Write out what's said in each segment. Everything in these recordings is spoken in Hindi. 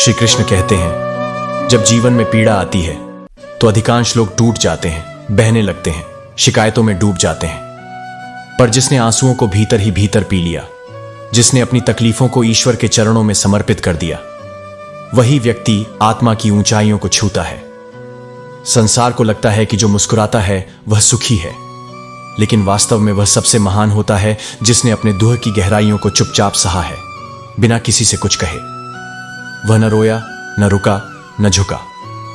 श्री कृष्ण कहते हैं, जब जीवन में पीड़ा आती है तो अधिकांश लोग टूट जाते हैं, बहने लगते हैं, शिकायतों में डूब जाते हैं। पर जिसने आंसुओं को भीतर ही भीतर पी लिया, जिसने अपनी तकलीफों को ईश्वर के चरणों में समर्पित कर दिया, वही व्यक्ति आत्मा की ऊंचाइयों को छूता है। संसार को लगता है कि जो मुस्कुराता है वह सुखी है, लेकिन वास्तव में वह सबसे महान होता है जिसने अपने दुख की गहराइयों को चुपचाप सहा है, बिना किसी से कुछ कहे। वह न रोया, न रुका, न झुका,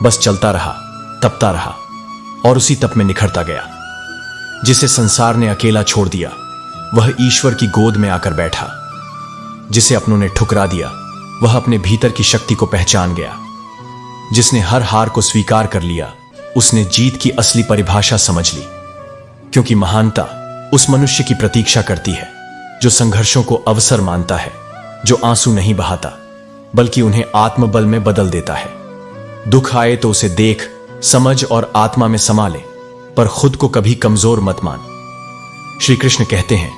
बस चलता रहा, तपता रहा और उसी तप में निखरता गया। जिसे संसार ने अकेला छोड़ दिया, वह ईश्वर की गोद में आकर बैठा। जिसे अपनों ने ठुकरा दिया, वह अपने भीतर की शक्ति को पहचान गया। जिसने हर हार को स्वीकार कर लिया, उसने जीत की असली परिभाषा समझ ली। क्योंकि महानता उस मनुष्य की प्रतीक्षा करती है जो संघर्षों को अवसर मानता है, जो आंसू नहीं बहाता बल्कि उन्हें आत्मबल में बदल देता है। दुख आए तो उसे देख, समझ और आत्मा में समा ले, पर खुद को कभी कमजोर मत मान। श्री कृष्ण कहते हैं,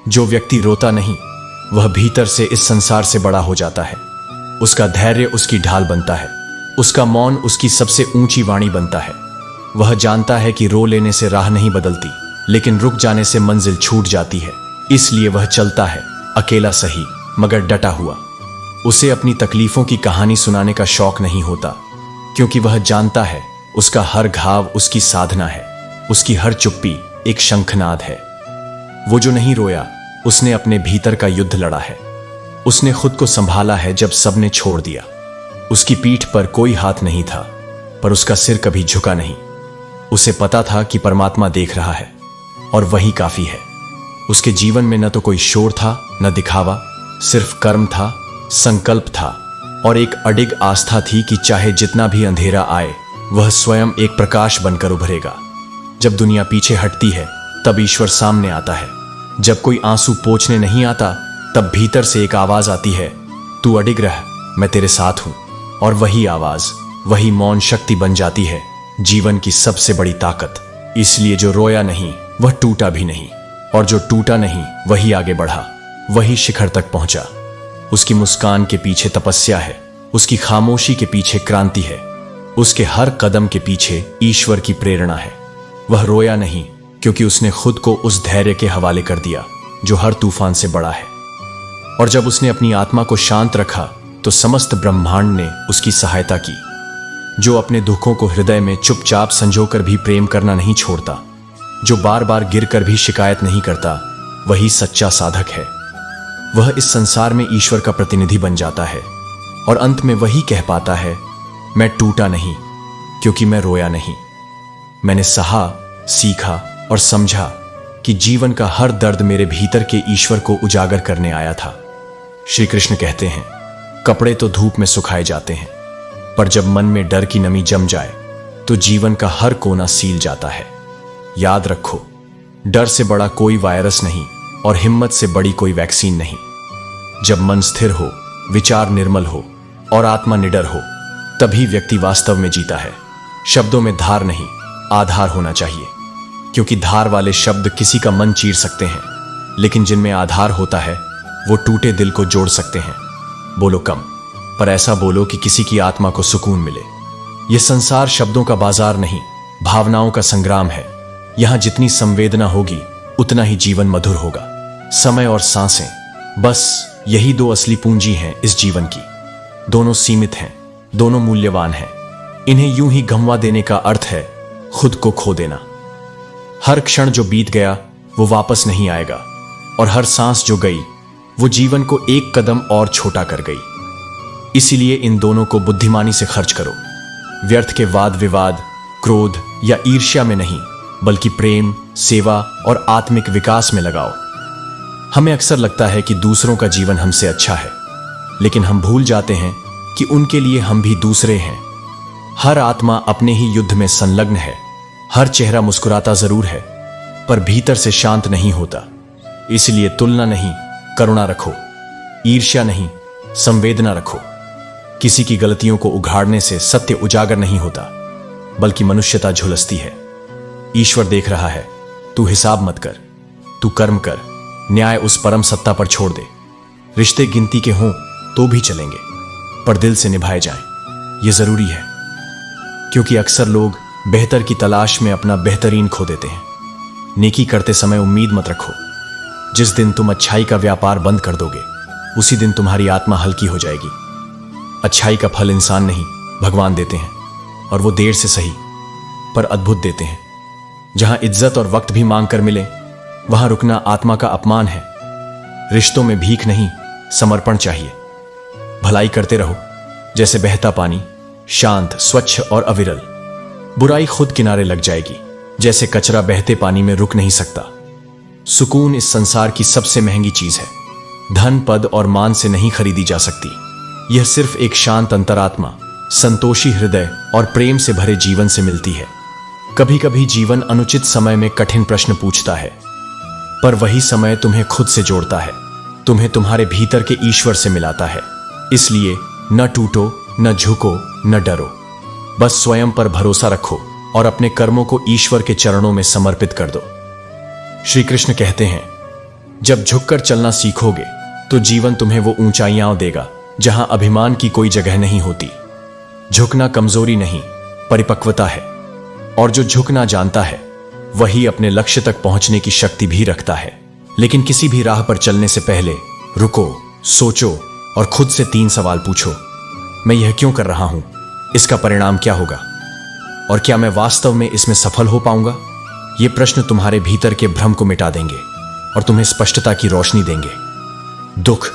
जो व्यक्ति रोता नहीं वह भीतर से इस संसार से बड़ा हो जाता है। उसका धैर्य उसकी ढाल बनता है, उसका मौन उसकी सबसे ऊंची वाणी बनता है। वह जानता है कि रो लेने से राह नहीं बदलती, लेकिन रुक जाने से मंजिल छूट जाती है। इसलिए वह चलता है, अकेला सही मगर डटा हुआ। उसे अपनी तकलीफों की कहानी सुनाने का शौक नहीं होता, क्योंकि वह जानता है उसका हर घाव उसकी साधना है, उसकी हर चुप्पी एक शंखनाद है। वो जो नहीं रोया, उसने अपने भीतर का युद्ध लड़ा है। उसने खुद को संभाला है जब सबने छोड़ दिया। उसकी पीठ पर कोई हाथ नहीं था, पर उसका सिर कभी झुका नहीं। उसे पता था कि परमात्मा देख रहा है और वही काफी है। उसके जीवन में न तो कोई शोर था, न दिखावा, सिर्फ कर्म था, संकल्प था और एक अडिग आस्था थी कि चाहे जितना भी अंधेरा आए, वह स्वयं एक प्रकाश बनकर उभरेगा। जब दुनिया पीछे हटती है, तब ईश्वर सामने आता है। जब कोई आंसू पोंछने नहीं आता, तब भीतर से एक आवाज आती है, तू अडिग रह, मैं तेरे साथ हूं। और वही आवाज, वही मौन शक्ति बन जाती है जीवन की सबसे बड़ी ताकत। इसलिए जो रोया नहीं वह टूटा भी नहीं, और जो टूटा नहीं वही आगे बढ़ा, वही शिखर तक पहुंचा। उसकी मुस्कान के पीछे तपस्या है, उसकी खामोशी के पीछे क्रांति है, उसके हर कदम के पीछे ईश्वर की प्रेरणा है। वह रोया नहीं क्योंकि उसने खुद को उस धैर्य के हवाले कर दिया जो हर तूफान से बड़ा है। और जब उसने अपनी आत्मा को शांत रखा तो समस्त ब्रह्मांड ने उसकी सहायता की। जो अपने दुखों को हृदय में चुपचाप संजोकर भी प्रेम करना नहीं छोड़ता, जो बार बार गिरकर भी शिकायत नहीं करता, वही सच्चा साधक है। वह इस संसार में ईश्वर का प्रतिनिधि बन जाता है और अंत में वही कह पाता है, मैं टूटा नहीं क्योंकि मैं रोया नहीं। मैंने सहा, सीखा और समझा कि जीवन का हर दर्द मेरे भीतर के ईश्वर को उजागर करने आया था। श्री कृष्ण कहते हैं, कपड़े तो धूप में सुखाए जाते हैं, पर जब मन में डर की नमी जम जाए तो जीवन का हर कोना सील जाता है। याद रखो, डर से बड़ा कोई वायरस नहीं और हिम्मत से बड़ी कोई वैक्सीन नहीं। जब मन स्थिर हो, विचार निर्मल हो और आत्मा निडर हो, तभी व्यक्ति वास्तव में जीता है। शब्दों में धार नहीं, आधार होना चाहिए, क्योंकि धार वाले शब्द किसी का मन चीर सकते हैं, लेकिन जिनमें आधार होता है वो टूटे दिल को जोड़ सकते हैं। बोलो कम, पर ऐसा बोलो कि किसी की आत्मा को सुकून मिले। यह संसार शब्दों का बाजार नहीं, भावनाओं का संग्राम है। यहां जितनी संवेदना होगी उतना ही जीवन मधुर होगा। समय और सांसें, बस यही दो असली पूंजी हैं इस जीवन की। दोनों सीमित हैं, दोनों मूल्यवान हैं। इन्हें यूं ही गंवा देने का अर्थ है खुद को खो देना। हर क्षण जो बीत गया वो वापस नहीं आएगा, और हर सांस जो गई वो जीवन को एक कदम और छोटा कर गई। इसीलिए इन दोनों को बुद्धिमानी से खर्च करो। व्यर्थ के वाद विवाद, क्रोध या ईर्ष्या में नहीं, बल्कि प्रेम, सेवा और आत्मिक विकास में लगाओ। हमें अक्सर लगता है कि दूसरों का जीवन हमसे अच्छा है, लेकिन हम भूल जाते हैं कि उनके लिए हम भी दूसरे हैं। हर आत्मा अपने ही युद्ध में संलग्न है। हर चेहरा मुस्कुराता जरूर है, पर भीतर से शांत नहीं होता। इसलिए तुलना नहीं, करुणा रखो। ईर्ष्या नहीं, संवेदना रखो। किसी की गलतियों को उघाड़ने से सत्य उजागर नहीं होता, बल्कि मनुष्यता झुलसती है। ईश्वर देख रहा है, तू हिसाब मत कर, तू कर्म कर। न्याय उस परम सत्ता पर छोड़ दे। रिश्ते गिनती के हों तो भी चलेंगे, पर दिल से निभाए जाएं। ये जरूरी है, क्योंकि अक्सर लोग बेहतर की तलाश में अपना बेहतरीन खो देते हैं। नेकी करते समय उम्मीद मत रखो। जिस दिन तुम अच्छाई का व्यापार बंद कर दोगे, उसी दिन तुम्हारी आत्मा हल्की हो जाएगी। अच्छाई का फल इंसान नहीं, भगवान देते हैं, और वो देर से सही पर अद्भुत देते हैं। जहां इज्जत और वक्त भी मांग कर मिले, वहां रुकना आत्मा का अपमान है। रिश्तों में भीख नहीं, समर्पण चाहिए। भलाई करते रहो जैसे बहता पानी, शांत, स्वच्छ और अविरल। बुराई खुद किनारे लग जाएगी, जैसे कचरा बहते पानी में रुक नहीं सकता। सुकून इस संसार की सबसे महंगी चीज है। धन, पद और मान से नहीं खरीदी जा सकती। यह सिर्फ एक शांत अंतरात्मा, संतोषी हृदय और प्रेम से भरे जीवन से मिलती है। कभी कभी जीवन अनुचित समय में कठिन प्रश्न पूछता है, पर वही समय तुम्हें खुद से जोड़ता है, तुम्हें तुम्हारे भीतर के ईश्वर से मिलाता है। इसलिए न टूटो, न झुको, न डरो। बस स्वयं पर भरोसा रखो और अपने कर्मों को ईश्वर के चरणों में समर्पित कर दो। श्री कृष्ण कहते हैं, जब झुककर चलना सीखोगे तो जीवन तुम्हें वो ऊंचाइयां देगा जहां अभिमान की कोई जगह नहीं होती। झुकना कमजोरी नहीं, परिपक्वता है। और जो झुकना जानता है, वही अपने लक्ष्य तक पहुंचने की शक्ति भी रखता है। लेकिन किसी भी राह पर चलने से पहले रुको, सोचो और खुद से 3 सवाल पूछो। मैं यह क्यों कर रहा हूं? इसका परिणाम क्या होगा? और क्या मैं वास्तव में इसमें सफल हो पाऊंगा? ये प्रश्न तुम्हारे भीतर के भ्रम को मिटा देंगे और तुम्हें स्पष्टता की रोशनी देंगे। दुख,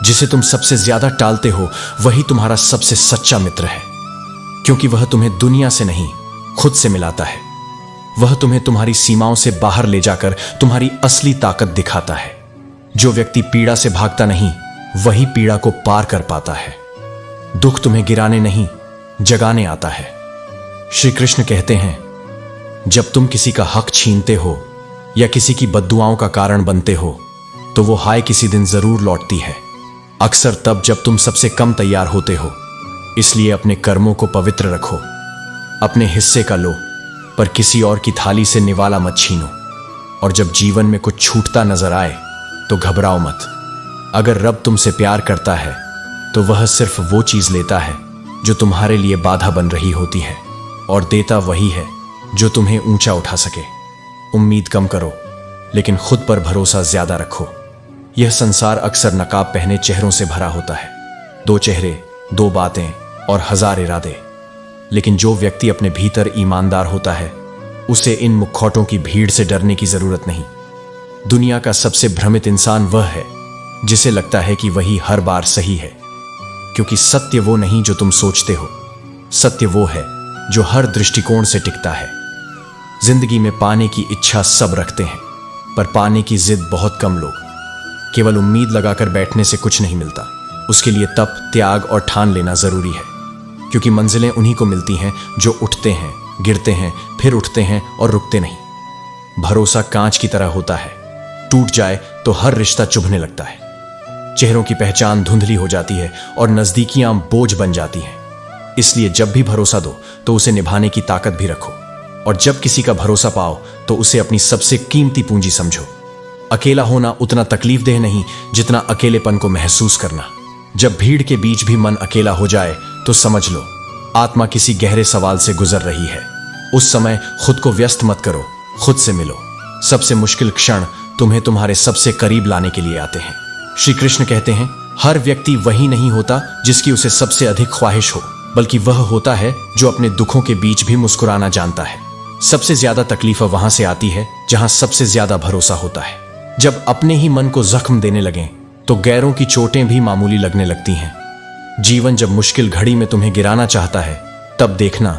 जिसे तुम सबसे ज्यादा टालते हो, वही तुम्हारा सबसे सच्चा मित्र है, क्योंकि वह तुम्हें दुनिया से नहीं, खुद से मिलाता है। वह तुम्हें तुम्हारी सीमाओं से बाहर ले जाकर तुम्हारी असली ताकत दिखाता है। जो व्यक्ति पीड़ा से भागता नहीं, वही पीड़ा को पार कर पाता है। दुख तुम्हें गिराने नहीं, जगाने आता है। श्री कृष्ण कहते हैं, जब तुम किसी का हक छीनते हो या किसी की बद्दुआओं का कारण बनते हो, तो वो हाय किसी दिन जरूर लौटती है। अक्सर तब जब तुम सबसे कम तैयार होते हो। इसलिए अपने कर्मों को पवित्र रखो। अपने हिस्से का लो, पर किसी और की थाली से निवाला मत छीनो। और जब जीवन में कुछ छूटता नजर आए तो घबराओ मत। अगर रब तुमसे प्यार करता है तो वह सिर्फ वो चीज लेता है जो तुम्हारे लिए बाधा बन रही होती है, और देता वही है जो तुम्हें ऊंचा उठा सके। उम्मीद कम करो, लेकिन खुद पर भरोसा ज्यादा रखो। यह संसार अक्सर नकाब पहने चेहरों से भरा होता है। 2 चेहरे, 2 बातें और 1000 इरादे। लेकिन जो व्यक्ति अपने भीतर ईमानदार होता है, उसे इन मुखौटों की भीड़ से डरने की जरूरत नहीं। दुनिया का सबसे भ्रमित इंसान वह है जिसे लगता है कि वही हर बार सही है, क्योंकि सत्य वो नहीं जो तुम सोचते हो। सत्य वो है जो हर दृष्टिकोण से टिकता है। जिंदगी में पाने की इच्छा सब रखते हैं, पर पाने की जिद बहुत कम लोग। केवल उम्मीद लगाकर बैठने से कुछ नहीं मिलता। उसके लिए तप, त्याग और ठान लेना जरूरी है, क्योंकि मंजिलें उन्हीं को मिलती हैं जो उठते हैं, गिरते हैं, फिर उठते हैं और रुकते नहीं। भरोसा कांच की तरह होता है, टूट जाए तो हर रिश्ता चुभने लगता है। चेहरों की पहचान धुंधली हो जाती है और नजदीकियां बोझ बन जाती हैं। इसलिए जब भी भरोसा दो तो उसे निभाने की ताकत भी रखो, और जब किसी का भरोसा पाओ तो उसे अपनी सबसे कीमती पूंजी समझो। अकेला होना उतना तकलीफदेह नहीं जितना अकेलेपन को महसूस करना। जब भीड़ के बीच भी मन अकेला हो जाए तो समझ लो आत्मा किसी गहरे सवाल से गुजर रही है। उस समय खुद को व्यस्त मत करो, खुद से मिलो। सबसे मुश्किल क्षण तुम्हें तुम्हारे सबसे करीब लाने के लिए आते हैं। श्री कृष्ण कहते हैं, हर व्यक्ति वही नहीं होता जिसकी उसे सबसे अधिक ख्वाहिश हो, बल्कि वह होता है जो अपने दुखों के बीच भी मुस्कुराना जानता है। सबसे ज्यादा तकलीफ वहां से आती है जहां सबसे ज्यादा भरोसा होता है। जब अपने ही मन को जख्म देने लगें तो गैरों की चोटें भी मामूली लगने लगती हैं। जीवन जब मुश्किल घड़ी में तुम्हें गिराना चाहता है, तब देखना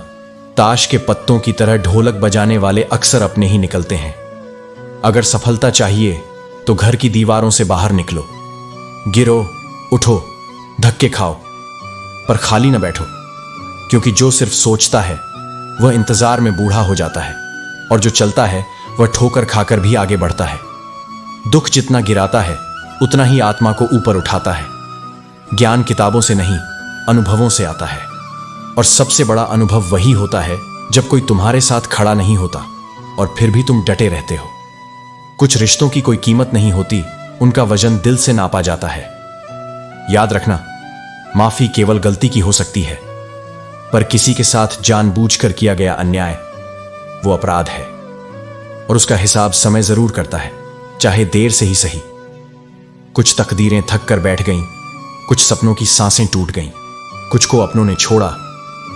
ताश के पत्तों की तरह ढोलक बजाने वाले अक्सर अपने ही निकलते हैं। अगर सफलता चाहिए तो घर की दीवारों से बाहर निकलो। गिरो, उठो, धक्के खाओ, पर खाली न बैठो, क्योंकि जो सिर्फ सोचता है वह इंतजार में बूढ़ा हो जाता है, और जो चलता है वह ठोकर खाकर भी आगे बढ़ता है। दुख जितना गिराता है उतना ही आत्मा को ऊपर उठाता है। ज्ञान किताबों से नहीं, अनुभवों से आता है, और सबसे बड़ा अनुभव वही होता है जब कोई तुम्हारे साथ खड़ा नहीं होता और फिर भी तुम डटे रहते हो। कुछ रिश्तों की कोई कीमत नहीं होती, उनका वजन दिल से नापा जाता है। याद रखना, माफी केवल गलती की हो सकती है, पर किसी के साथ जानबूझकर किया गया अन्याय वो अपराध है, और उसका हिसाब समय जरूर करता है, चाहे देर से ही सही। कुछ तकदीरें थक कर बैठ गईं, कुछ सपनों की सांसें टूट गईं, कुछ को अपनों ने छोड़ा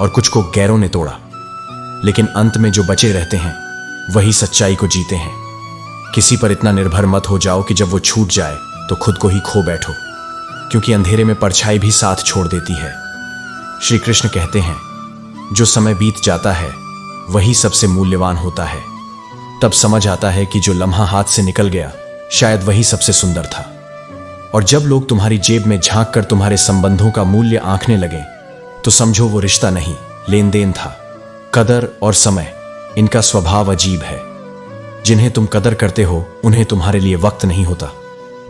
और कुछ को गैरों ने तोड़ा, लेकिन अंत में जो बचे रहते हैं वही सच्चाई को जीते हैं। किसी पर इतना निर्भर मत हो जाओ कि जब वो छूट जाए तो खुद को ही खो बैठो, क्योंकि अंधेरे में परछाई भी साथ छोड़ देती है। श्री कृष्ण कहते हैं, जो समय बीत जाता है वही सबसे मूल्यवान होता है। तब समझ आता है कि जो लम्हा हाथ से निकल गया शायद वही सबसे सुंदर था। और जब लोग तुम्हारी जेब में झांक कर तुम्हारे संबंधों का मूल्य आंकने लगे तो समझो वो रिश्ता नहीं, लेन देन था। कदर और समय, इनका स्वभाव अजीब है। जिन्हें तुम कदर करते हो उन्हें तुम्हारे लिए वक्त नहीं होता,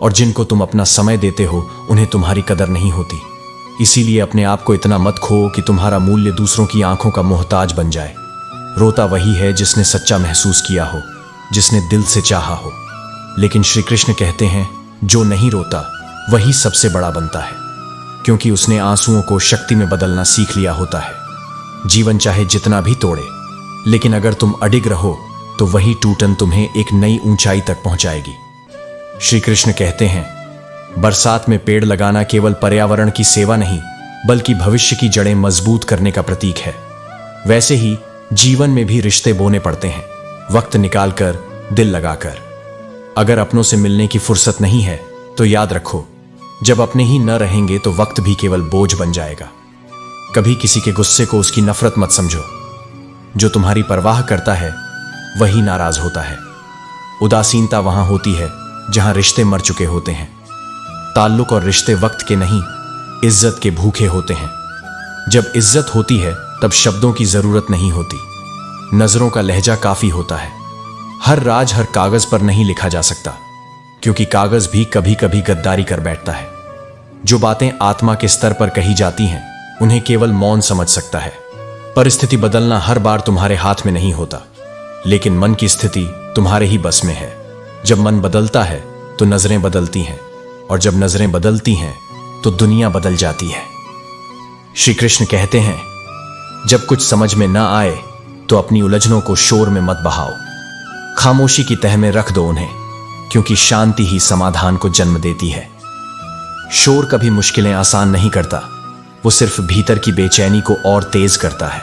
और जिनको तुम अपना समय देते हो उन्हें तुम्हारी कदर नहीं होती। इसीलिए अपने आप को इतना मत खो कि तुम्हारा मूल्य दूसरों की आंखों का मोहताज बन जाए। रोता वही है जिसने सच्चा महसूस किया हो, जिसने दिल से चाहा हो। लेकिन श्री कृष्ण कहते हैं, जो नहीं रोता वही सबसे बड़ा बनता है, क्योंकि उसने आंसुओं को शक्ति में बदलना सीख लिया होता है। जीवन चाहे जितना भी तोड़े, लेकिन अगर तुम अडिग रहो तो वही टूटन तुम्हें एक नई ऊंचाई तक पहुंचाएगी। श्री कृष्ण कहते हैं, बरसात में पेड़ लगाना केवल पर्यावरण की सेवा नहीं, बल्कि भविष्य की जड़ें मजबूत करने का प्रतीक है। वैसे ही जीवन में भी रिश्ते बोने पड़ते हैं, वक्त निकालकर, दिल लगाकर। अगर अपनों से मिलने की फुर्सत नहीं है तो याद रखो, जब अपने ही न रहेंगे तो वक्त भी केवल बोझ बन जाएगा। कभी किसी के गुस्से को उसकी नफरत मत समझो। जो तुम्हारी परवाह करता है वही नाराज होता है। उदासीनता वहां होती है जहां रिश्ते मर चुके होते हैं। ताल्लुक और रिश्ते वक्त के नहीं, इज्जत के भूखे होते हैं। जब इज्जत होती है तब शब्दों की जरूरत नहीं होती, नजरों का लहजा काफी होता है। हर राज हर कागज पर नहीं लिखा जा सकता, क्योंकि कागज भी कभी कभी गद्दारी कर बैठता है। जो बातें आत्मा के स्तर पर कही जाती हैं उन्हें केवल मौन समझ सकता है। परिस्थिति बदलना हर बार तुम्हारे हाथ में नहीं होता, लेकिन मन की स्थिति तुम्हारे ही बस में है। जब मन बदलता है तो नजरें बदलती हैं, और जब नजरें बदलती हैं तो दुनिया बदल जाती है। श्री कृष्ण कहते हैं, जब कुछ समझ में ना आए तो अपनी उलझनों को शोर में मत बहाओ, खामोशी की तह में रख दो उन्हें, क्योंकि शांति ही समाधान को जन्म देती है। शोर कभी मुश्किलें आसान नहीं करता, वो सिर्फ भीतर की बेचैनी को और तेज करता है।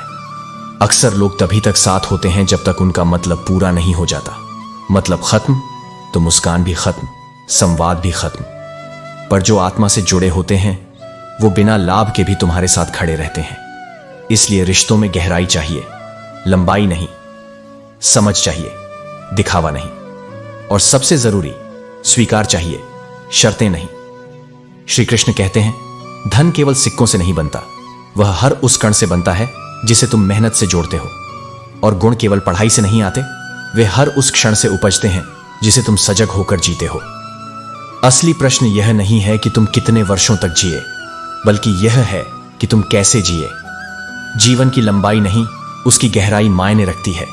अक्सर लोग तभी तक साथ होते हैं जब तक उनका मतलब पूरा नहीं हो जाता। मतलब खत्म तो मुस्कान भी खत्म, संवाद भी खत्म। पर जो आत्मा से जुड़े होते हैं वो बिना लाभ के भी तुम्हारे साथ खड़े रहते हैं। इसलिए रिश्तों में गहराई चाहिए, लंबाई नहीं। समझ चाहिए, दिखावा नहीं। और सबसे जरूरी, स्वीकार चाहिए, शर्तें नहीं। श्री कृष्ण कहते हैं, धन केवल सिक्कों से नहीं बनता, वह हर उस कण से बनता है जिसे तुम मेहनत से जोड़ते हो। और गुण केवल पढ़ाई से नहीं आते, वे हर उस क्षण से उपजते हैं जिसे तुम सजग होकर जीते हो। असली प्रश्न यह नहीं है कि तुम कितने वर्षों तक जिए, बल्कि यह है कि तुम कैसे जिए। जीवन की लंबाई नहीं, उसकी गहराई मायने रखती है।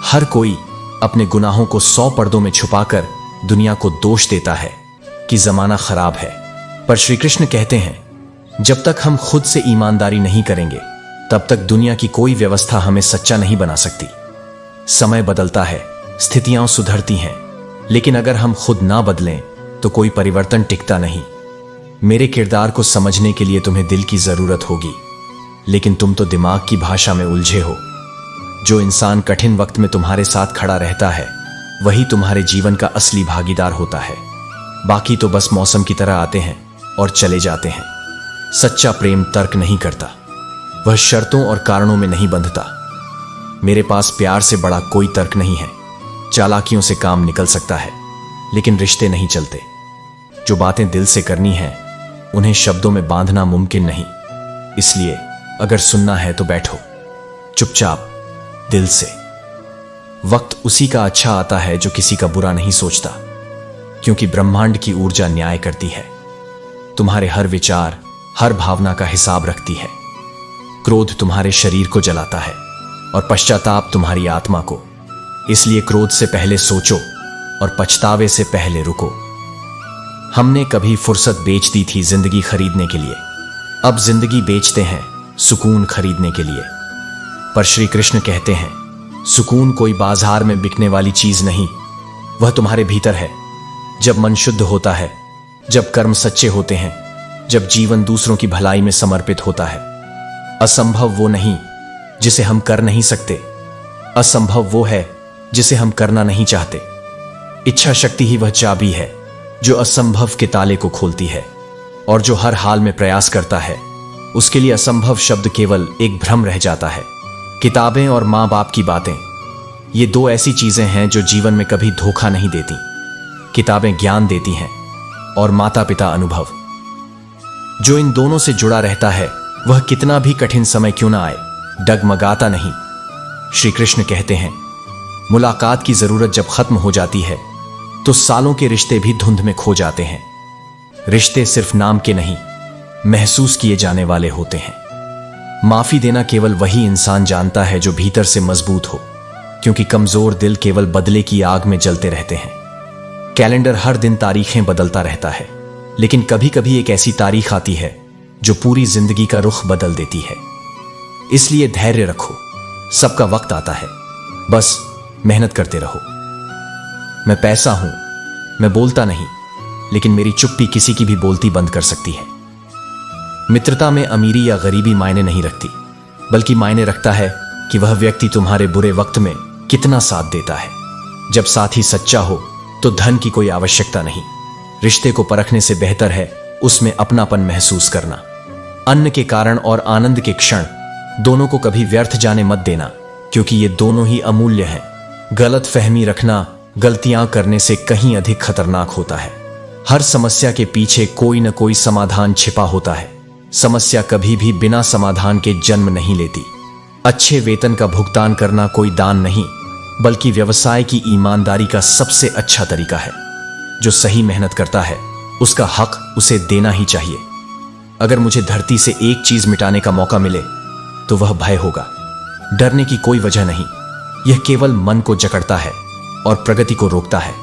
हर कोई अपने गुनाहों को 100 पर्दों में छुपाकर दुनिया को दोष देता है कि जमाना खराब है। पर श्री कृष्ण कहते हैं, जब तक हम खुद से ईमानदारी नहीं करेंगे तब तक दुनिया की कोई व्यवस्था हमें सच्चा नहीं बना सकती। समय बदलता है, स्थितियां सुधरती हैं, लेकिन अगर हम खुद ना बदलें तो कोई परिवर्तन टिकता नहीं। मेरे किरदार को समझने के लिए तुम्हें दिल की जरूरत होगी, लेकिन तुम तो दिमाग की भाषा में उलझे हो। जो इंसान कठिन वक्त में तुम्हारे साथ खड़ा रहता है वही तुम्हारे जीवन का असली भागीदार होता है। बाकी तो बस मौसम की तरह आते हैं और चले जाते हैं। सच्चा प्रेम तर्क नहीं करता, वह शर्तों और कारणों में नहीं बंधता। मेरे पास प्यार से बड़ा कोई तर्क नहीं है। चालाकियों से काम निकल सकता है, लेकिन रिश्ते नहीं चलते। जो बातें दिल से करनी हैं उन्हें शब्दों में बांधना मुमकिन नहीं। इसलिए अगर सुनना है तो बैठो चुपचाप, दिल से। वक्त उसी का अच्छा आता है जो किसी का बुरा नहीं सोचता, क्योंकि ब्रह्मांड की ऊर्जा न्याय करती है। तुम्हारे हर विचार, हर भावना का हिसाब रखती है। क्रोध तुम्हारे शरीर को जलाता है और पश्चाताप तुम्हारी आत्मा को। इसलिए क्रोध से पहले सोचो और पछतावे से पहले रुको। हमने कभी फुर्सत बेच दी थी जिंदगी खरीदने के लिए, अब जिंदगी बेचते हैं सुकून खरीदने के लिए। पर श्री कृष्ण कहते हैं सुकून कोई बाजार में बिकने वाली चीज नहीं, वह तुम्हारे भीतर है। जब मन शुद्ध होता है, जब कर्म सच्चे होते हैं, जब जीवन दूसरों की भलाई में समर्पित होता है। असंभव वो नहीं जिसे हम कर नहीं सकते, असंभव वो है जिसे हम करना नहीं चाहते। इच्छा शक्ति ही वह चाबी है जो असंभव के ताले को खोलती है, और जो हर हाल में प्रयास करता है उसके लिए असंभव शब्द केवल एक भ्रम रह जाता है। किताबें और माँ बाप की बातें, ये दो ऐसी चीजें हैं जो जीवन में कभी धोखा नहीं देती। किताबें ज्ञान देती हैं और माता पिता अनुभव। जो इन दोनों से जुड़ा रहता है वह कितना भी कठिन समय क्यों ना आए डगमगाता नहीं। श्री कृष्ण कहते हैं मुलाकात की जरूरत जब खत्म हो जाती है तो सालों के रिश्ते भी धुंध में खो जाते हैं। रिश्ते सिर्फ नाम के नहीं, महसूस किए जाने वाले होते हैं। माफी देना केवल वही इंसान जानता है जो भीतर से मजबूत हो, क्योंकि कमजोर दिल केवल बदले की आग में जलते रहते हैं। कैलेंडर हर दिन तारीखें बदलता रहता है, लेकिन कभी कभी एक ऐसी तारीख आती है जो पूरी जिंदगी का रुख बदल देती है। इसलिए धैर्य रखो, सबका वक्त आता है, बस मेहनत करते रहो। मैं पैसा हूं, मैं बोलता नहीं, लेकिन मेरी चुप्पी किसी की भी बोलती बंद कर सकती है। मित्रता में अमीरी या गरीबी मायने नहीं रखती, बल्कि मायने रखता है कि वह व्यक्ति तुम्हारे बुरे वक्त में कितना साथ देता है। जब साथी सच्चा हो तो धन की कोई आवश्यकता नहीं। रिश्ते को परखने से बेहतर है उसमें अपनापन महसूस करना। अन्न के कारण और आनंद के क्षण दोनों को कभी व्यर्थ जाने मत देना, क्योंकि ये दोनों ही अमूल्य हैं। गलत फहमी रखना गलतियां करने से कहीं अधिक खतरनाक होता है। हर समस्या के पीछे कोई न कोई समाधान छिपा होता है। समस्या कभी भी बिना समाधान के जन्म नहीं लेती। अच्छे वेतन का भुगतान करना कोई दान नहीं, बल्कि व्यवसाय की ईमानदारी का सबसे अच्छा तरीका है। जो सही मेहनत करता है उसका हक उसे देना ही चाहिए। अगर मुझे धरती से एक चीज मिटाने का मौका मिले तो वह भय होगा। डरने की कोई वजह नहीं, यह केवल मन को जकड़ता है और प्रगति को रोकता है।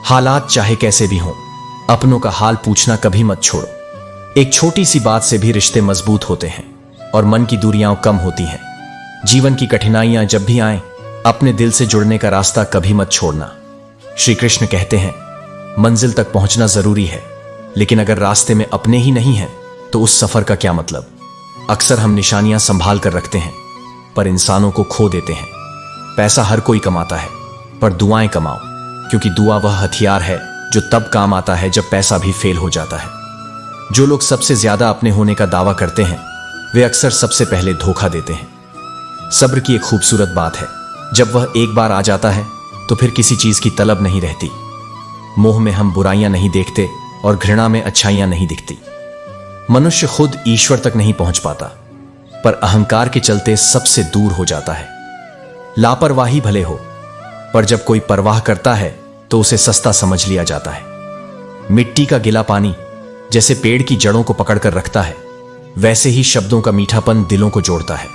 हालात चाहे कैसे भी हों, अपनों का हाल पूछना कभी मत छोड़ो। एक छोटी सी बात से भी रिश्ते मजबूत होते हैं और मन की दूरियां कम होती हैं। जीवन की कठिनाइयां जब भी आएं, अपने दिल से जुड़ने का रास्ता कभी मत छोड़ना। श्री कृष्ण कहते हैं मंजिल तक पहुंचना जरूरी है, लेकिन अगर रास्ते में अपने ही नहीं है तो उस सफर का क्या मतलब। अक्सर हम निशानियां संभाल कर रखते हैं पर इंसानों को खो देते हैं। पैसा हर कोई कमाता है, पर दुआएं कमाओ, क्योंकि दुआ वह हथियार है जो तब काम आता है जब पैसा भी फेल हो जाता है। जो लोग सबसे ज्यादा अपने होने का दावा करते हैं वे अक्सर सबसे पहले धोखा देते हैं। सब्र की एक खूबसूरत बात है, जब वह एक बार आ जाता है तो फिर किसी चीज की तलब नहीं रहती। मोह में हम बुराइयां नहीं देखते और घृणा में अच्छाइयां नहीं दिखती। मनुष्य खुद ईश्वर तक नहीं पहुंच पाता, पर अहंकार के चलते सबसे दूर हो जाता है। लापरवाही भले हो, पर जब कोई परवाह करता है तो उसे सस्ता समझ लिया जाता है। मिट्टी का गिला पानी जैसे पेड़ की जड़ों को पकड़कर रखता है, वैसे ही शब्दों का मीठापन दिलों को जोड़ता है।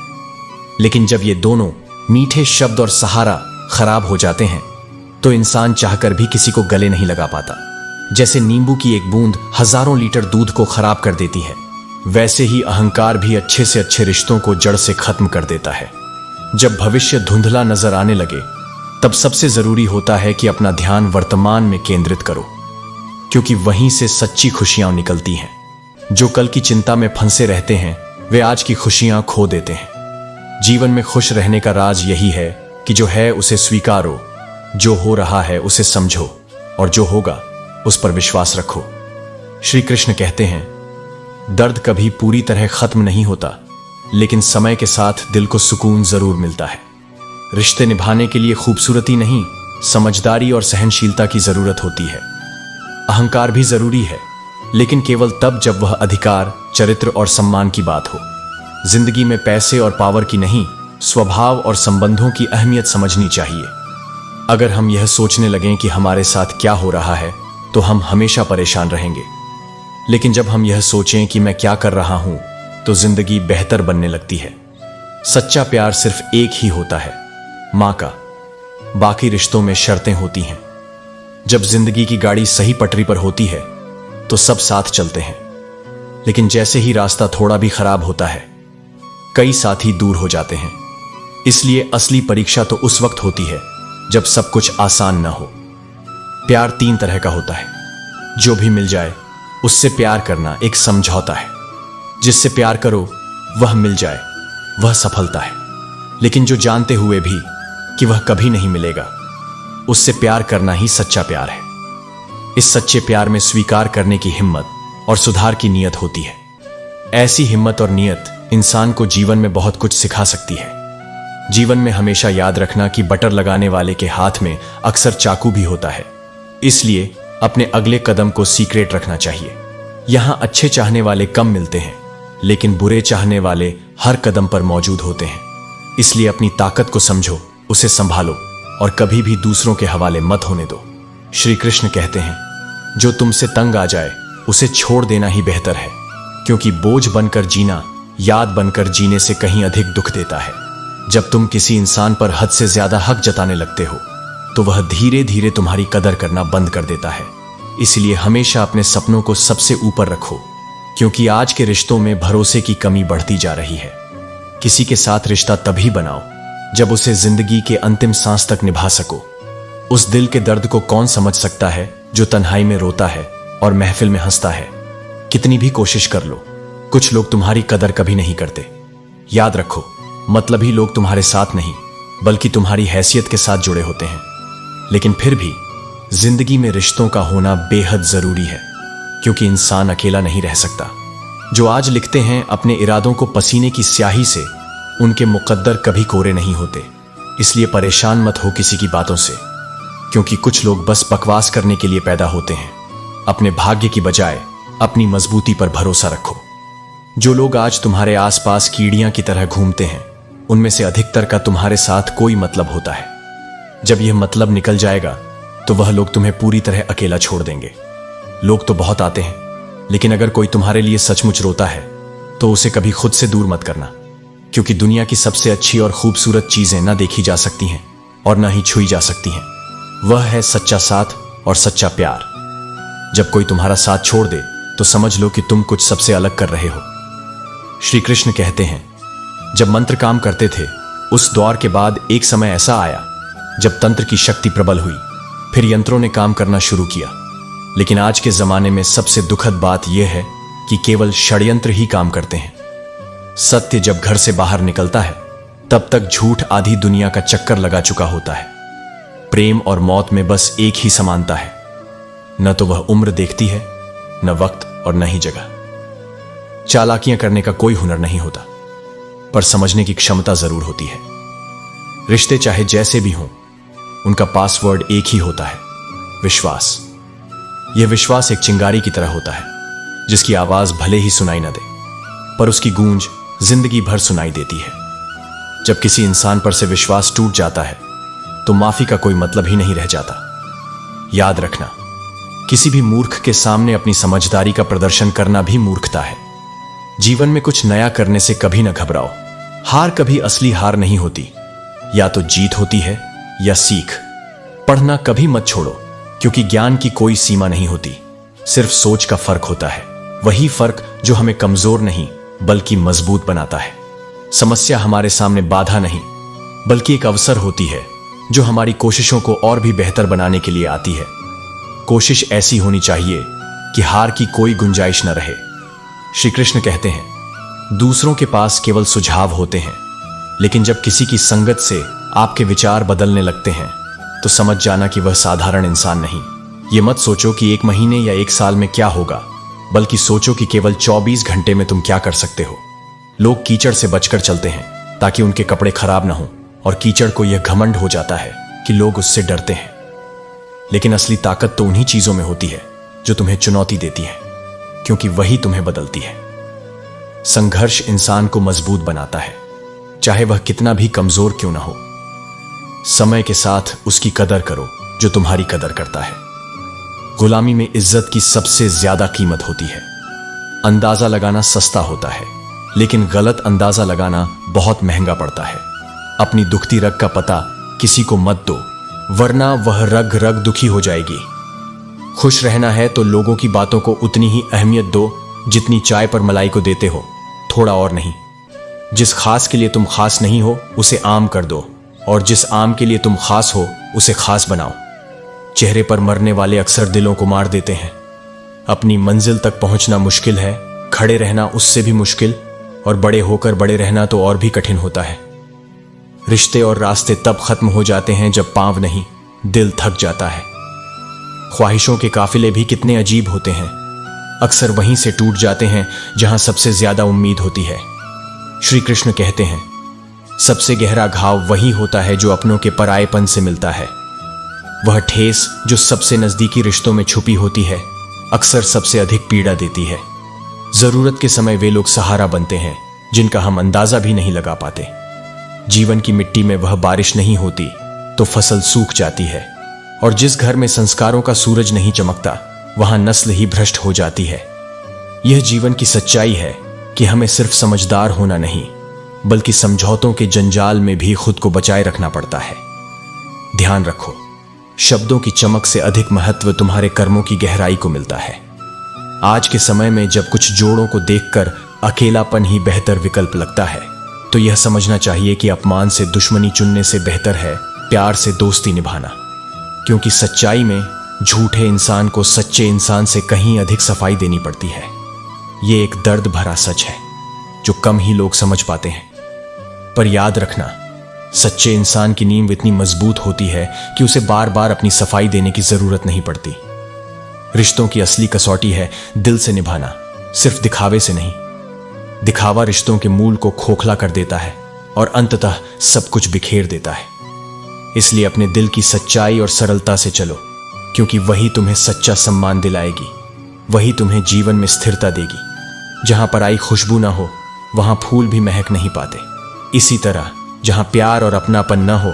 लेकिन जब ये दोनों मीठे शब्द और सहारा खराब हो जाते हैं तो इंसान चाहकर भी किसी को गले नहीं लगा पाता। जैसे नींबू की एक बूंद हजारों लीटर दूध को खराब कर देती है, वैसे ही अहंकार भी अच्छे से अच्छे रिश्तों को जड़ से खत्म कर देता है। जब भविष्य धुंधला नजर आने लगे तब सबसे जरूरी होता है कि अपना ध्यान वर्तमान में केंद्रित करो, क्योंकि वहीं से सच्ची खुशियां निकलती हैं। जो कल की चिंता में फंसे रहते हैं वे आज की खुशियां खो देते हैं। जीवन में खुश रहने का राज यही है कि जो है उसे स्वीकारो, जो हो रहा है उसे समझो, और जो होगा उस पर विश्वास रखो। श्री कृष्ण कहते हैं दर्द कभी पूरी तरह खत्म नहीं होता, लेकिन समय के साथ दिल को सुकून जरूर मिलता है। रिश्ते निभाने के लिए खूबसूरती नहीं, समझदारी और सहनशीलता की जरूरत होती है। अहंकार भी जरूरी है, लेकिन केवल तब जब वह अधिकार, चरित्र और सम्मान की बात हो। जिंदगी में पैसे और पावर की नहीं, स्वभाव और संबंधों की अहमियत समझनी चाहिए। अगर हम यह सोचने लगें कि हमारे साथ क्या हो रहा है तो हम हमेशा परेशान रहेंगे, लेकिन जब हम यह सोचें कि मैं क्या कर रहा हूं तो जिंदगी बेहतर बनने लगती है। सच्चा प्यार सिर्फ एक ही होता है, मां का। बाकी रिश्तों में शर्तें होती हैं। जब जिंदगी की गाड़ी सही पटरी पर होती है तो सब साथ चलते हैं, लेकिन जैसे ही रास्ता थोड़ा भी खराब होता है, कई साथी दूर हो जाते हैं। इसलिए असली परीक्षा तो उस वक्त होती है जब सब कुछ आसान ना हो। प्यार 3 तरह का होता है। जो भी मिल जाए उससे प्यार करना एक समझौता है। जिससे प्यार करो वह मिल जाए, वह सफलता है। लेकिन जो जानते हुए भी कि वह कभी नहीं मिलेगा, उससे प्यार करना ही सच्चा प्यार है। इस सच्चे प्यार में स्वीकार करने की हिम्मत और सुधार की नीयत होती है। ऐसी हिम्मत और नीयत इंसान को जीवन में बहुत कुछ सिखा सकती है। जीवन में हमेशा याद रखना कि बटर लगाने वाले के हाथ में अक्सर चाकू भी होता है। इसलिए अपने अगले कदम को सीक्रेट रखना चाहिए। यहां अच्छे चाहने वाले कम मिलते हैं, लेकिन बुरे चाहने वाले हर कदम पर मौजूद होते हैं। इसलिए अपनी ताकत को समझो, उसे संभालो और कभी भी दूसरों के हवाले मत होने दो। श्री कृष्ण कहते हैं, जो तुमसे तंग आ जाए उसे छोड़ देना ही बेहतर है, क्योंकि बोझ बनकर जीना याद बनकर जीने से कहीं अधिक दुख देता है। जब तुम किसी इंसान पर हद से ज्यादा हक जताने लगते हो तो वह धीरे धीरे तुम्हारी कदर करना बंद कर देता है। इसलिए हमेशा अपने सपनों को सबसे ऊपर रखो, क्योंकि आज के रिश्तों में भरोसे की कमी बढ़ती जा रही है। किसी के साथ रिश्ता तभी बनाओ जब उसे जिंदगी के अंतिम सांस तक निभा सको। उस दिल के दर्द को कौन समझ सकता है जो तन्हाई में रोता है और महफिल में हंसता है। कितनी भी कोशिश कर लो, कुछ लोग तुम्हारी कदर कभी नहीं करते। याद रखो, मतलबी लोग तुम्हारे साथ नहीं बल्कि तुम्हारी हैसियत के साथ जुड़े होते हैं। लेकिन फिर भी जिंदगी में रिश्तों का होना बेहद जरूरी है, क्योंकि इंसान अकेला नहीं रह सकता। जो आज लिखते हैं अपने इरादों को पसीने की स्याही से, उनके मुकद्दर कभी कोरे नहीं होते। इसलिए परेशान मत हो किसी की बातों से, क्योंकि कुछ लोग बस बकवास करने के लिए पैदा होते हैं। अपने भाग्य की बजाय अपनी मजबूती पर भरोसा रखो। जो लोग आज तुम्हारे आसपास कीड़ियां की तरह घूमते हैं, उनमें से अधिकतर का तुम्हारे साथ कोई मतलब होता है। जब यह मतलब निकल जाएगा तो वह लोग तुम्हें पूरी तरह अकेला छोड़ देंगे। लोग तो बहुत आते हैं, लेकिन अगर कोई तुम्हारे लिए सचमुच रोता है तो उसे कभी खुद से दूर मत करना, क्योंकि दुनिया की सबसे अच्छी और खूबसूरत चीजें ना देखी जा सकती हैं और ना ही छुई जा सकती हैं। वह है सच्चा साथ और सच्चा प्यार। जब कोई तुम्हारा साथ छोड़ दे तो समझ लो कि तुम कुछ सबसे अलग कर रहे हो। श्री कृष्ण कहते हैं, जब मंत्र काम करते थे उस दौर के बाद एक समय ऐसा आया जब तंत्र की शक्ति प्रबल हुई, फिर यंत्रों ने काम करना शुरू किया। लेकिन आज के जमाने में सबसे दुखद बात यह है कि केवल षड्यंत्र ही काम करते हैं। सत्य जब घर से बाहर निकलता है तब तक झूठ आधी दुनिया का चक्कर लगा चुका होता है। प्रेम और मौत में बस एक ही समानता है, न तो वह उम्र देखती है, न वक्त और न ही जगह। चालाकियां करने का कोई हुनर नहीं होता, पर समझने की क्षमता जरूर होती है। रिश्ते चाहे जैसे भी हों, उनका पासवर्ड एक ही होता है, विश्वास। यह विश्वास एक चिंगारी की तरह होता है, जिसकी आवाज भले ही सुनाई न दे, पर उसकी गूंज जिंदगी भर सुनाई देती है। जब किसी इंसान पर से विश्वास टूट जाता है तो माफी का कोई मतलब ही नहीं रह जाता। याद रखना, किसी भी मूर्ख के सामने अपनी समझदारी का प्रदर्शन करना भी मूर्खता है। जीवन में कुछ नया करने से कभी न घबराओ। हार कभी असली हार नहीं होती, या तो जीत होती है या सीख। पढ़ना कभी मत छोड़ो, क्योंकि ज्ञान की कोई सीमा नहीं होती, सिर्फ सोच का फर्क होता है। वही फर्क जो हमें कमजोर नहीं बल्कि मजबूत बनाता है। समस्या हमारे सामने बाधा नहीं बल्कि एक अवसर होती है, जो हमारी कोशिशों को और भी बेहतर बनाने के लिए आती है। कोशिश ऐसी होनी चाहिए कि हार की कोई गुंजाइश न रहे। श्री कृष्ण कहते हैं, दूसरों के पास केवल सुझाव होते हैं, लेकिन जब किसी की संगत से आपके विचार बदलने लगते हैं तो समझ जाना कि वह साधारण इंसान नहीं। यह मत सोचो कि 1 महीने या 1 साल में क्या होगा, बल्कि सोचो कि केवल 24 घंटे में तुम क्या कर सकते हो। लोग कीचड़ से बचकर चलते हैं ताकि उनके कपड़े खराब ना हो, और कीचड़ को यह घमंड हो जाता है कि लोग उससे डरते हैं। लेकिन असली ताकत तो उन्हीं चीजों में होती है जो तुम्हें चुनौती देती है, क्योंकि वही तुम्हें बदलती है। संघर्ष इंसान को मजबूत बनाता है, चाहे वह कितना भी कमजोर क्यों ना हो। समय के साथ उसकी कदर करो जो तुम्हारी कदर करता है। गुलामी में इज्जत की सबसे ज्यादा कीमत होती है। अंदाजा लगाना सस्ता होता है, लेकिन गलत अंदाजा लगाना बहुत महंगा पड़ता है। अपनी दुखती रग का पता किसी को मत दो, वरना वह रग रग दुखी हो जाएगी। खुश रहना है तो लोगों की बातों को उतनी ही अहमियत दो जितनी चाय पर मलाई को देते हो, थोड़ा और नहीं। जिस खास के लिए तुम खास नहीं हो उसे आम कर दो, और जिस आम के लिए तुम खास हो उसे खास बनाओ। चेहरे पर मरने वाले अक्सर दिलों को मार देते हैं। अपनी मंजिल तक पहुंचना मुश्किल है, खड़े रहना उससे भी मुश्किल, और बड़े होकर बड़े रहना तो और भी कठिन होता है। रिश्ते और रास्ते तब खत्म हो जाते हैं जब पांव नहीं, दिल थक जाता है। ख्वाहिशों के काफिले भी कितने अजीब होते हैं, अक्सर वहीं से टूट जाते हैं जहां सबसे ज्यादा उम्मीद होती है। श्री कृष्ण कहते हैं, सबसे गहरा घाव वही होता है जो अपनों के परायेपन से मिलता है। वह ठेस जो सबसे नजदीकी रिश्तों में छुपी होती है, अक्सर सबसे अधिक पीड़ा देती है। जरूरत के समय वे लोग सहारा बनते हैं जिनका हम अंदाजा भी नहीं लगा पाते। जीवन की मिट्टी में वह बारिश नहीं होती तो फसल सूख जाती है, और जिस घर में संस्कारों का सूरज नहीं चमकता वहां नस्ल ही भ्रष्ट हो जाती है। यह जीवन की सच्चाई है कि हमें सिर्फ समझदार होना नहीं, बल्कि समझौतों के जंजाल में भी खुद को बचाए रखना पड़ता है। ध्यान रखो, शब्दों की चमक से अधिक महत्व तुम्हारे कर्मों की गहराई को मिलता है। आज के समय में जब कुछ जोड़ों को देखकर अकेलापन ही बेहतर विकल्प लगता है, तो यह समझना चाहिए कि अपमान से दुश्मनी चुनने से बेहतर है प्यार से दोस्ती निभाना। क्योंकि सच्चाई में झूठे इंसान को सच्चे इंसान से कहीं अधिक सफाई देनी पड़ती है। यह एक दर्द भरा सच है जो कम ही लोग समझ पाते हैं। पर याद रखना, सच्चे इंसान की नींव इतनी मजबूत होती है कि उसे बार बार अपनी सफाई देने की जरूरत नहीं पड़ती। रिश्तों की असली कसौटी है दिल से निभाना, सिर्फ दिखावे से नहीं। दिखावा रिश्तों के मूल को खोखला कर देता है और अंततः सब कुछ बिखेर देता है। इसलिए अपने दिल की सच्चाई और सरलता से चलो, क्योंकि वही तुम्हें सच्चा सम्मान दिलाएगी, वही तुम्हें जीवन में स्थिरता देगी। जहां पराई खुशबू ना हो वहां फूल भी महक नहीं पाते। इसी तरह जहां प्यार और अपनापन न हो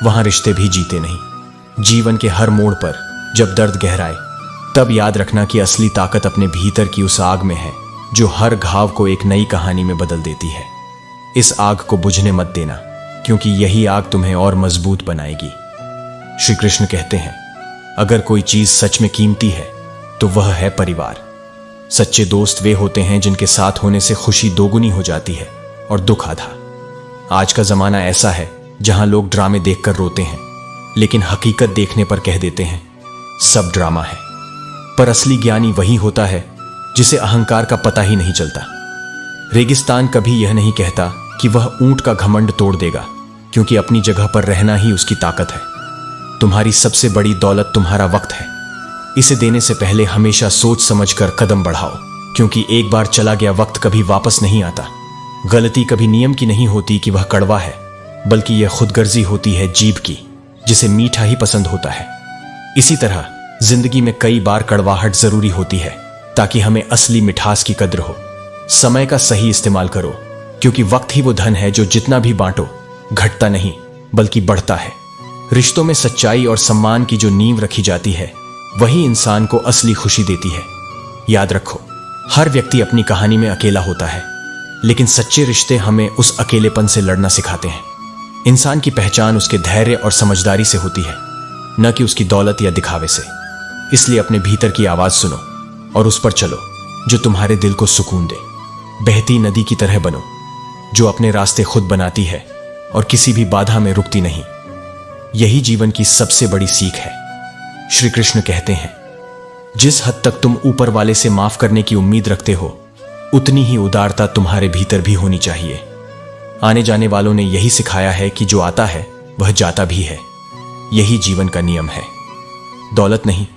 वहां रिश्ते भी जीते नहीं। जीवन के हर मोड़ पर जब दर्द गहराए, तब याद रखना कि असली ताकत अपने भीतर की उस आग में है जो हर घाव को एक नई कहानी में बदल देती है। इस आग को बुझने मत देना, क्योंकि यही आग तुम्हें और मजबूत बनाएगी। श्री कृष्ण कहते हैं, अगर कोई चीज सच में कीमती है तो वह है परिवार। सच्चे दोस्त वे होते हैं जिनके साथ होने से खुशी दोगुनी हो जाती है और दुख आधा। आज का जमाना ऐसा है जहां लोग ड्रामे देखकर रोते हैं, लेकिन हकीकत देखने पर कह देते हैं सब ड्रामा है। पर असली ज्ञानी वही होता है जिसे अहंकार का पता ही नहीं चलता। रेगिस्तान कभी यह नहीं कहता कि वह ऊंट का घमंड तोड़ देगा, क्योंकि अपनी जगह पर रहना ही उसकी ताकत है। तुम्हारी सबसे बड़ी दौलत तुम्हारा वक्त है। इसे देने से पहले हमेशा सोच समझकर कदम बढ़ाओ, क्योंकि एक बार चला गया वक्त कभी वापस नहीं आता। गलती कभी नियम की नहीं होती कि वह कड़वा है, बल्कि यह खुदगर्जी होती है जीभ की, जिसे मीठा ही पसंद होता है। इसी तरह जिंदगी में कई बार कड़वाहट जरूरी होती है ताकि हमें असली मिठास की कद्र हो। समय का सही इस्तेमाल करो, क्योंकि वक्त ही वो धन है जो जितना भी बांटो घटता नहीं बल्कि बढ़ता है। रिश्तों में सच्चाई और सम्मान की जो नींव रखी जाती है, वही इंसान को असली खुशी देती है। याद रखो, हर व्यक्ति अपनी कहानी में अकेला होता है, लेकिन सच्चे रिश्ते हमें उस अकेलेपन से लड़ना सिखाते हैं। इंसान की पहचान उसके धैर्य और समझदारी से होती है, न कि उसकी दौलत या दिखावे से। इसलिए अपने भीतर की आवाज सुनो और उस पर चलो जो तुम्हारे दिल को सुकून दे। बहती नदी की तरह बनो जो अपने रास्ते खुद बनाती है और किसी भी बाधा में रुकती नहीं। यही जीवन की सबसे बड़ी सीख है। श्री कृष्ण कहते हैं, जिस हद तक तुम ऊपर वाले से माफ करने की उम्मीद रखते हो, उतनी ही उदारता तुम्हारे भीतर भी होनी चाहिए। आने जाने वालों ने यही सिखाया है कि जो आता है वह जाता भी है। यही जीवन का नियम है। दौलत नहीं,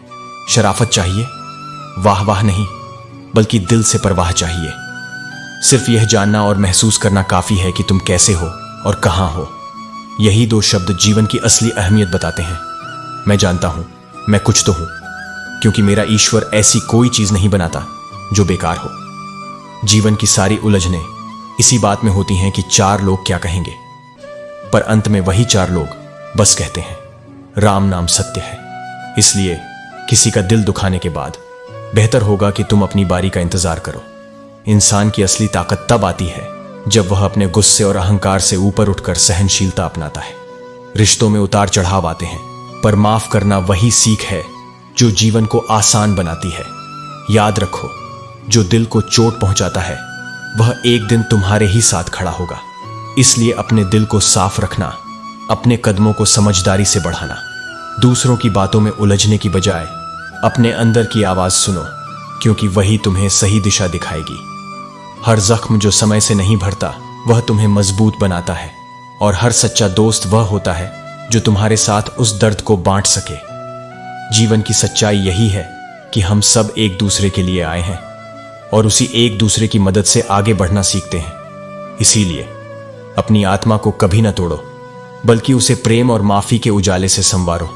शराफत चाहिए, वाह वाह नहीं, बल्कि दिल से परवाह चाहिए। सिर्फ यह जानना और महसूस करना काफी है कि तुम कैसे हो और कहां हो। यही दो शब्द जीवन की असली अहमियत बताते हैं। मैं जानता हूं मैं कुछ तो हूं, क्योंकि मेरा ईश्वर ऐसी कोई चीज नहीं बनाता जो बेकार हो। जीवन की सारी उलझनें इसी बात में होती हैं कि चार लोग क्या कहेंगे, पर अंत में वही चार लोग बस कहते हैं, राम नाम सत्य है। इसलिए किसी का दिल दुखाने के बाद बेहतर होगा कि तुम अपनी बारी का इंतजार करो। इंसान की असली ताकत तब आती है जब वह अपने गुस्से और अहंकार से ऊपर उठकर सहनशीलता अपनाता है। रिश्तों में उतार चढ़ाव आते हैं, पर माफ करना वही सीख है जो जीवन को आसान बनाती है। याद रखो, जो दिल को चोट पहुंचाता है वह एक दिन तुम्हारे ही साथ खड़ा होगा। इसलिए अपने दिल को साफ रखना, अपने कदमों को समझदारी से बढ़ाना, दूसरों की बातों में उलझने की बजाय अपने अंदर की आवाज सुनो, क्योंकि वही तुम्हें सही दिशा दिखाएगी। हर जख्म जो समय से नहीं भरता वह तुम्हें मजबूत बनाता है, और हर सच्चा दोस्त वह होता है जो तुम्हारे साथ उस दर्द को बांट सके। जीवन की सच्चाई यही है कि हम सब एक दूसरे के लिए आए हैं और उसी एक दूसरे की मदद से आगे बढ़ना सीखते हैं। इसीलिए अपनी आत्मा को कभी न तोड़ो, बल्कि उसे प्रेम और माफी के उजाले से संवारो।